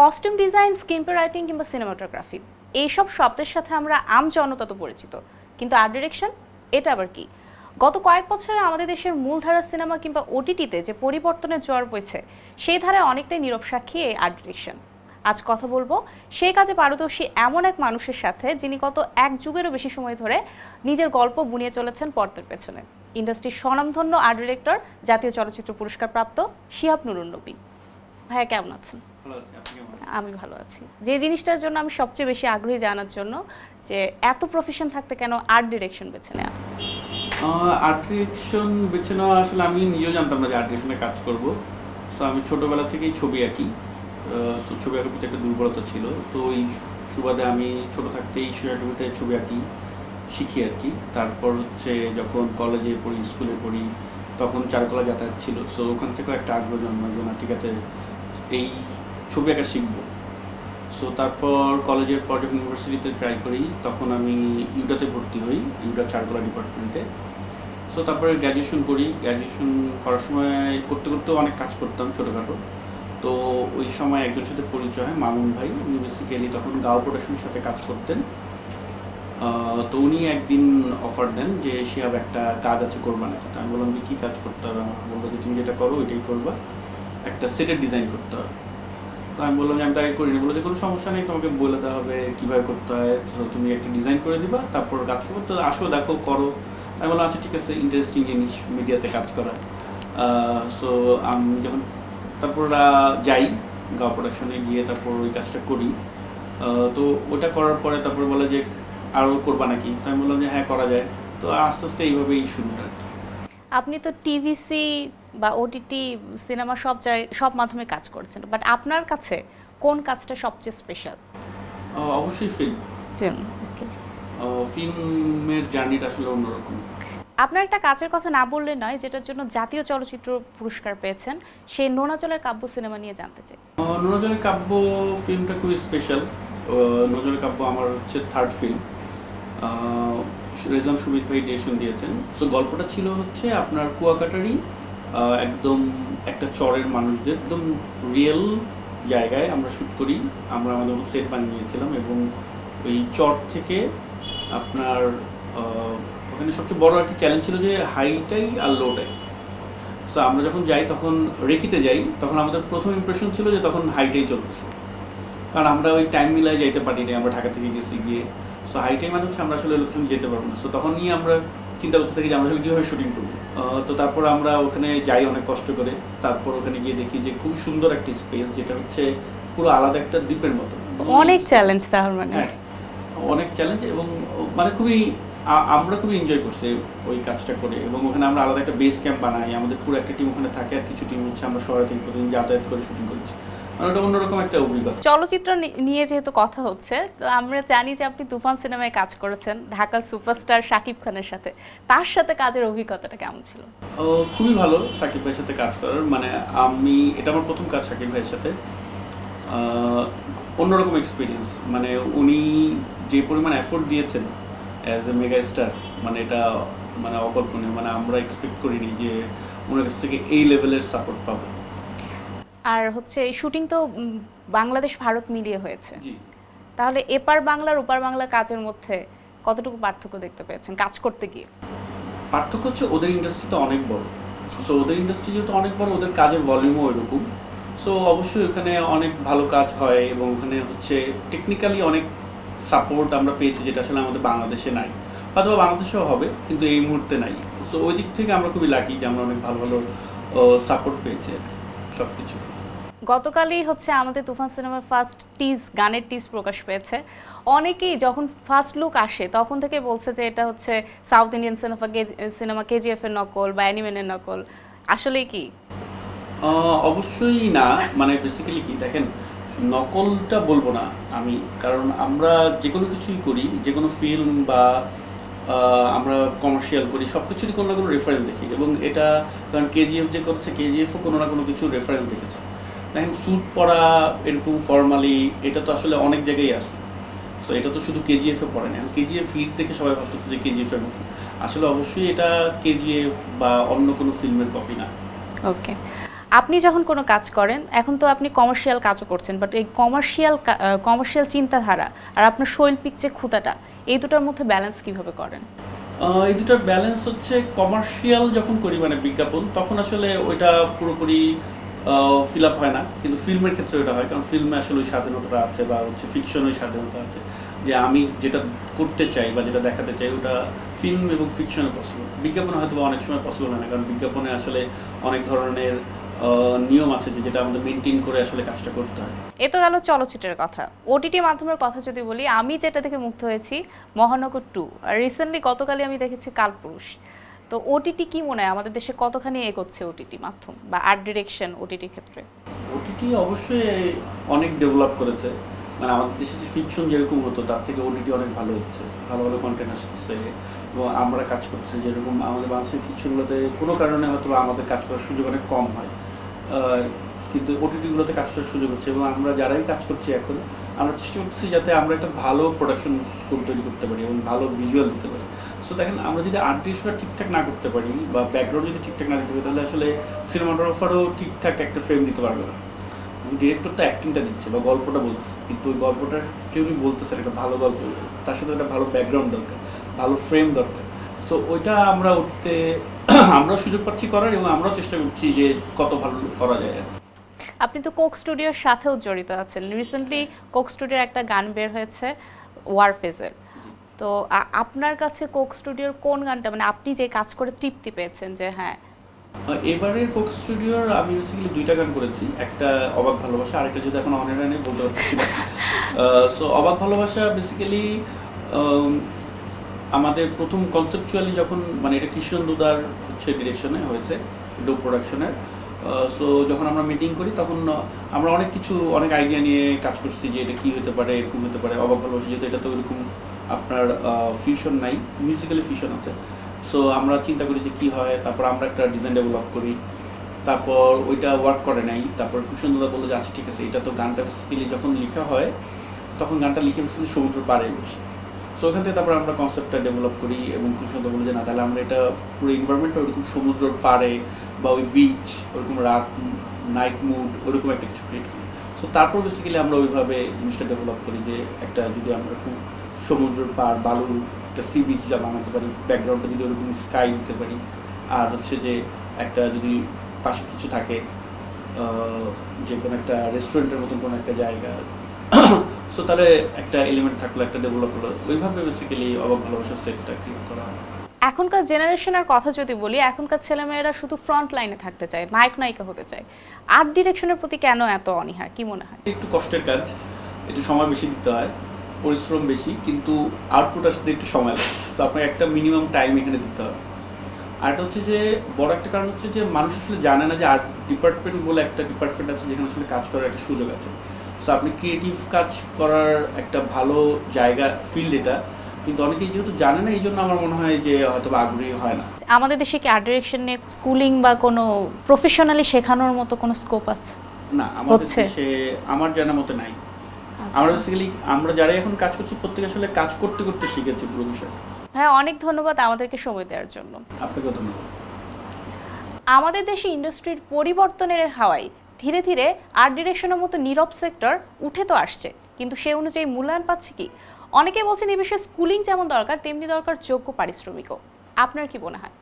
Costume design, screenplay writing কিংবা cinematography এইসব শব্দের সাথে আমরা আমজনতা তো পরিচিত, কিন্তু আর্ট ডিরেকশন এটা আবার কি? গত কয়েক বছরে আমাদের দেশের মূলধারার সিনেমা কিংবা ওটিটিতে যে পরিবর্তনের জোয়ার বইছে, সেই ধারায় অনেকটাই নীরব সাক্ষী এই আর্ট ডিরেকশন। আজ কথা বলবো সেই কাজে পারদর্শী এমন এক মানুষের সাথে, যিনি গত এক যুগেরও বেশি সময় ধরে নিজের গল্প বুনিয়ে চলেছেন পর্দার পেছনে। ইন্ডাস্ট্রির স্বনামধন্য আর্ট ডিরেক্টর, জাতীয় চলচ্চিত্র পুরস্কার প্রাপ্ত শিহাব নুরুন নবী। ভাইয়া কেমন আছেন? আমি ভালো আছি। যে জিনিসটার জন্য আমি সবচেয়ে বেশি আগ্রহী জানার জন্য, যে এত প্রফেশন থাকতে কেন আর্ট ডিরেকশন বেছে নেওয়া? আর্ট ডিরেকশন বেছে নেওয়া আসলে আমি নিজেও জানতাম না যে আর্ট ডিরেকশনে কাজ করব। সো আমি ছোটোবেলা থেকেই ছবি আঁকি। ছবি আঁকার প্রতি একটা দুর্বলতা ছিল, তো এই সুবাদে আমি ছোটো থাকতেই সোসাইটিতে ছবি আঁকি শিখি আর কি। তারপর হচ্ছে যখন কলেজে পড়ি, স্কুলে পড়ি, তখন চারুকলা যাতায়াত ছিল। সো ওখান থেকেও একটা আগ্রহ জন্মায় যে না ঠিক আছে, এই ছবি আঁকা শিখবো। সো তারপর কলেজের পর যখন ইউনিভার্সিটিতে ট্রাই করি, তখন আমি ইউডাতে ভর্তি হই, ইউডা চারুকলা ডিপার্টমেন্টে। সো তারপরে গ্র্যাজুয়েশন করি। গ্র্যাজুয়েশন করার সময় করতে করতেও অনেক কাজ করতাম ছোটোখাটো। তো ওই সময় একজনের সাথে পরিচয় হয়, মামুন ভাই। উনি বেসিক্যালি তখন গাও প্রোডাকশনের সাথে কাজ করতেন। তো উনি একদিন অফার দেন যে শিহাব একটা কাজ আছে, করবা নাকি? তো আমি বললাম যে কী কাজ করতে হবে? আমার বললো যে তুমি যেটা করো ওইটাই করবা, একটা সেটের ডিজাইন করতে হবে। তো আমি বললাম যে আমি তাকে করি না। বললো যে কোনো সমস্যা নেই, তোমাকে বলে দেওয়া হবে কীভাবে করতে হয়, তো তুমি একটা ডিজাইন করে দিবা, তারপর কাজ করবো। তো আসো, দেখো, করো। আমি বললাম আচ্ছা ঠিক আছে, ইন্টারেস্টিং জিনিস মিডিয়াতে কাজ করা। সো আমি যখন তারপর যাই গাও প্রোডাকশনে, গিয়ে তারপর ওই কাজটা করি। তো ওটা করার পরে তারপর বলে যে আরও করবা নাকি? তো আমি বললাম যে হ্যাঁ, করা যায়। তো আস্তে আস্তে এইভাবেই শুরুটা। আপনি তো টিভিসি বা ওটিটি সিনেমা সব মাধ্যমে কাজ করছেন, বাট আপনার কাছে কোন কাজটা সবচেয়ে স্পেশাল? অবশ্যই ফিল্ম। ফিল্ম। ফিল্মের জার্নিটা আসলে অন্যরকম। আপনার একটা কাজের কথা না বললে নয়, যেটার জন্য জাতীয় চলচ্চিত্র পুরস্কার পেয়েছেন, সেই নোনা জলের কাব্য সিনেমা নিয়ে জানতে চাই। নোনা জলের কাব্য ফিল্মটা খুবই স্পেশাল। নোনা জলের কাব্য আমার হচ্ছে থার্ড ফিল্ম। রেজন সুমিত ভাই ডিরেকশন দিয়েছেন। সো গল্পটা ছিল হচ্ছে আপনার কুয়াকাটারি, একদম একটা চরের মানুষদের একদম রিয়েল জায়গায় আমরা শ্যুট করি। আমরা আমাদের মতো সেট বানিয়ে নিয়েছিলাম, এবং ওই চর থেকে আপনার ওখানে সবচেয়ে বড় একটা চ্যালেঞ্জ ছিল যে হাইটাই আর লোটাই। সো আমরা যখন যাই, তখন রেকিতে যাই, তখন আমাদের প্রথম ইমপ্রেশন ছিল যে তখন হাইটাই চলতেছে, কারণ আমরা ওই টাইম মিলায় যাইতে পারিনি। আমরা ঢাকা থেকে গেছি গিয়ে। সো হাইটাই মানে হচ্ছে আমরা আসলে লোকেশন যেতে পারবো না। সো তখন নিয়ে আমরা চিন্তা করতে থাকি যে আমরা আসলে কীভাবে শুটিং করবো। তো তারপর আমরা ওখানে যাই অনেক কষ্ট করে। তারপর ওখানে গিয়ে দেখি যে খুব সুন্দর একটা স্পেস, যেটা হচ্ছে পুরো আলাদা একটা দ্বীপের মতো। অনেক চ্যালেঞ্জ তাহলে। মানে হ্যাঁ, অনেক চ্যালেঞ্জ, এবং মানে খুবই আমরা খুবই এনজয় করছি ওই কাজটা করে। এবং ওখানে আমরা আলাদা একটা বেস ক্যাম্প বানাই, আমাদের পুরো একটা টিম ওখানে থাকে, আর কিছু টিম হচ্ছে আমরা শহরে থেকে প্রতিদিন যাতায়াত করে শুটিং করেছি। মানে ওটা অন্যরকম একটা অভিজ্ঞতা। চলচ্চিত্র নিয়ে যেহেতু কথা হচ্ছে, তো আমরা জানি যে আপনি তুফান সিনেমায় কাজ করেছেন ঢাকার সুপারস্টার শাকিব খানের সাথে। তার সাথে কাজের অভিজ্ঞতাটা কেমন ছিল? খুবই ভালো শাকিব ভাইয়ের সাথে কাজ করার। মানে এটা আমার প্রথম কাজ শাকিব ভাইয়ের সাথে। অন্যরকম এক্সপিরিয়েন্স। মানে উনি যে পরিমাণ এফোর্ট দিয়েছেন অ্যাজ এ মেগা স্টার, মানে এটা মানে অকল্পনীয়। মানে আমরা এক্সপেক্ট করিনি যে ওনার কাছ থেকে এই লেভেলের সাপোর্ট পাবো। আর হচ্ছে এই শুটিং তো বাংলাদেশ ভারত মিলিয়ে হয়েছে। জি। তাহলে এপার বাংলার ওপার বাংলার কাজের মধ্যে কতটুকু পার্থক্য দেখতে পেয়েছেন কাজ করতে গিয়ে? পার্থক্য হচ্ছে ওদের ইন্ডাস্ট্রিটা অনেক বড়। সো ওদের ইন্ডাস্ট্রি যেহেতু অনেক বড়, ওদের কাজের ভলিউমও ওইরকম। সো অবশ্যই ওখানে অনেক ভালো কাজ হয়, এবং ওখানে হচ্ছে টেকনিক্যালি অনেক সাপোর্ট আমরা পেয়েছি, যেটা আসলে আমাদের বাংলাদেশে নাই। হয়তো বাংলাদেশেও হবে, কিন্তু এই মুহূর্তে নাই। সো ওই দিক থেকে আমরা খুবই লাকি যে আমরা অনেক ভালো ভালো সাপোর্ট পেয়েছি সব কিছু। গতকালই হচ্ছে আমাদের তুফান সিনেমার ফার্স্ট গানের টিজ প্রকাশ পেয়েছে। অনেকেই যখন ফার্স্ট লুক আসে তখন থেকে বলছে যে এটা হচ্ছে সাউথ ইন্ডিয়ান সিনেমা কেজিএফ এর নকল বা অ্যানিমেনের নকল। আসলেই কি? অবশ্যই না। মানে বেসিক্যালি কি দেখেন, নকলটা বলবো না আমি, কারণ আমরা যে কোনো কিছুই করি, যে কোনো ফিল্ম বা আমরা কমার্শিয়াল করি, সব কিছুরই কোনো না কোনো রেফারেন্স দেখি। এবং এটা কারণ কেজিএফ যে করছে, কেজিএফও কোনো না কোনো কিছু রেফারেন্স দেখেছে। দেখেন, স্যুট পরা এরকম ফর্মালি, এটা তো আসলে অনেক জায়গায় আছে। সো এটা তো শুধু কেজিএফে পড়ে না। কেজিএফ হিট দেখে সবাই ভাবতেছে যে কেজিএফের মতো। আসলে অবশ্যই এটা কেজিএফ বা অন্য কোনো ফিল্মের কপি না। ওকে। আপনি যখন কোনো কাজ করেন, এখন তো আপনি কমার্শিয়াল কাজও করছেন, বাট এই কমার্শিয়াল চিন্তাধারা আর আপনার শৈল্পিক যে ক্ষুধাটা, এই দুটার মধ্যে ব্যালেন্স কিভাবে করেন? এই দুটার ব্যালেন্স হচ্ছে, কমার্শিয়াল যখন করি মানে বিজ্ঞাপন, তখন আসলে ওইটা পুরোপুরি ফিল আপ হয় না, কিন্তু ফিল্মের ক্ষেত্রে ওটা হয়, কারণ ফিল্মে আসলে ওই স্বাধীনতা আছে, বা হচ্ছে ফিকশন ওই স্বাধীনতা আছে, যে আমি যেটা করতে চাই বা যেটা দেখাতে চাই ওটা ফিল্ম এবং ফিকশনে পসিবল। বিজ্ঞাপনে হয়তো অনেক সময় পসিবল হয় না, কারণ বিজ্ঞাপনে আসলে অনেক ধরনের নিয়ম আছে যেটা আমাদের মেনটেন করে আসলে কাজটা করতে হয়। এ তো গেল চলচ্চিত্রের কথা। ওটিটি মাধ্যমের কথা যদি বলি, আমি যেটা দেখে মুগ্ধ হয়েছি মহানগর 2, আর রিসেন্টলি গতকালই আমি দেখেছি কালপুরুষ। তো ওটিটি কি মনে হয় আমাদের দেশে কতখানি এগোচ্ছে ওটিটি মাধ্যম বা আর্ট ডিরেকশন ওটিটির ক্ষেত্রে? ওটিটি অবশ্যই অনেক ডেভেলপ করেছে, মানে আমাদের দেশে যে ফিকশন যেরকম হতো তার থেকে ওটিটি অনেক ভালো হচ্ছে, ভালো ভালো কন্টেন্ট আসতেছে, এবং আমরা কাজ করতেছি। যেরকম আমাদের বাংলাদেশের ফিকশনগুলোতে কোনো কারণে হয়তো আমাদের কাজ করার সুযোগ অনেক কম হয়, কিন্তু ওটিটিগুলোতে কাজ করার সুযোগ হচ্ছে, এবং আমরা যারাই কাজ করছি এখন আমরা চেষ্টা করছি যাতে আমরা একটা ভালো প্রোডাকশন তৈরি করতে পারি এবং ভালো ভিজুয়াল দিতে পারি। সো দেখেন, আমরা যদি আর্ট ডিরেকশনটা ঠিকঠাক না করতে পারি বা ব্যাকগ্রাউন্ড যদি ঠিকঠাক না দিতে পারি, তাহলে আসলে সিনেমাটোগ্রাফারও ঠিকঠাক একটা ফ্রেম দিতে পারবে না। ডিরেক্টর তো অ্যাক্টিংটা দিচ্ছে বা গল্পটা বলতেছে, কিন্তু ওই গল্পটা কেউ বলতেছে একটা ভালো গল্প, তার সাথে একটা ভালো ব্যাকগ্রাউন্ড দরকার, ভালো ফ্রেম দরকার। সো ওইটা আমরা উঠতে আমরাও সুযোগ পাচ্ছি করার, এবং আমরাও চেষ্টা করছি যে কত ভালো করা যায়। আপনি তো কোক স্টুডিওর সাথেও জড়িত আছেন। রিসেন্টলি কোক স্টুডিওর একটা গান বের হয়েছে ওয়ারফেজের। তো আপনার কাছে কোক স্টুডিওর কোন গানটা, মানে আপনি যে কাজ করে তৃপ্তি পেয়েছেন যে হ্যাঁ? এবারের কোক স্টুডিওর আমি বেসিক্যালি দুইটা গান করেছি, একটা অবাক ভালোবাসা, আরেকটা যদি এখন অনেক নেই বলতে পারছি না। সো অবাক ভালোবাসা বেসিক্যালি আমাদের প্রথম কনসেপচুয়ালি যখন, মানে এটা কৃষ্ণ দুদার হচ্ছে ডিরেকশনে হয়েছে, ডোপ প্রোডাকশনের। সো যখন আমরা মিটিং করি তখন আমরা অনেক কিছু, অনেক আইডিয়া নিয়ে কাজ করছি যে এটা কী হতে পারে, এরকম হতে পারে। অবাক ভালোবাসা যেহেতু এটা তো ওইরকম আপনার ফিউশন নাই, মিউজিক্যালি ফিউশন আছে। সো আমরা চিন্তা করি যে কী হয়, তারপর আমরা একটা ডিজাইন ডেভেলপ করি, তারপর ওইটা ওয়ার্ক করে নাই, তারপর কৃষ্ণদা বললো যে আচ্ছা ঠিক আছে, এটা তো গানটা বেসিক্যালি যখন লেখা হয় তখন গানটা লিখে বেসিক্যালি সমুদ্র পাড়ে বসে। সো ওখান থেকে তারপর আমরা কনসেপ্টটা ডেভেলপ করি, এবং কৃষ্ণদা বললো যে না, তাহলে আমরা এটা পুরো এনভায়রনমেন্টটা ওরকম সমুদ্রের পাড়ে বা ওই বিচ, ওরকম রাত, নাইট মুড, ওরকম একটা কিছু ক্রিয়েট করি। সো তারপর বেসিক্যালি আমরা ওইভাবে জিনিসটা ডেভেলপ করি যে একটা যদি আমরা এরকম সমুদ্রের পাড়, বালুর একটা সি বিচ যা বানাতে পারি, ব্যাকগ্রাউন্ডটা যদি ওরকম স্কাই দিতে পারি, আর হচ্ছে যে একটা যদি পাশে কিছু থাকে, যে কোনো একটা রেস্টুরেন্টের মতন কোনো একটা জায়গা, সো তাহলে একটা এলিমেন্ট থাকলো, একটা ডেভেলপ হলো, ওইভাবে বেসিক্যালি অবাক ভালোবাসার সেটটা ক্রিয়েট করা হয়। এখনকার জেনারেশনের কথা যদি বলি, এখনকার ছেলেমেয়েরা শুধু ফ্রন্ট লাইনে থাকতে চায়, নায়ক নায়িকা হতে চায়। আর্ট ডিরেকশনের প্রতি কেন এত অনীহা, কি মনে হয়? একটু কষ্টের কাজ, একটু সময় বেশি দিতে হয়, পরিশ্রম বেশি, কিন্তু আউটপুট আসতে একটু সময় লাগে। সো আপনার একটা মিনিমাম টাইম এখানে দিতে হবে। আর এটা হচ্ছে যে বড় একটা কারণ হচ্ছে যে মানুষ আসলে জানে না যে আর্ট ডিপার্টমেন্ট বলে একটা ডিপার্টমেন্ট আছে যেখানে আসলে কাজ করার একটা সুযোগ আছে। সো আপনি ক্রিয়েটিভ কাজ করার একটা ভালো জায়গা, ফিল্ড এটা, কিন্তু অনেকেই যেহেতু জানে না, এই জন্য আমার মনে হয় যে হয়তো আগ্রহী হয় না। আমাদের দেশে কি আর্ট ডিরেকশন নিয়ে স্কুলিং বা কোনো প্রফেশনালি শেখানোর মতো কোনো স্কোপ আছে? না, আমাদের দেশে আমার জানা মতে নাই। আমরা বেসিক্যালি আমরা যারা এখন কাজ করছি প্রত্যেকে আসলে কাজ করতে করতে শিখেছি পুরো বিষয়। হ্যাঁ, অনেক ধন্যবাদ আমাদেরকে সময় দেওয়ার জন্য। আপনাকেও ধন্যবাদ। আমাদের দেশে ইন্ডাস্ট্রির পরিবর্তনের হাওয়ায় ধীরে ধীরে আর্ট ডিরেকশনের মতো নীরব সেক্টর উঠে তো আসছে, কিন্তু সে অনুযায়ী মূল্যায়ন পাচ্ছে কি? অনেকে বলছেন এই বিষয়ে স্কুলিং যেমন দরকার তেমনি দরকার যোগ্য পারিশ্রমিকও। আপনার কি মনে হয়?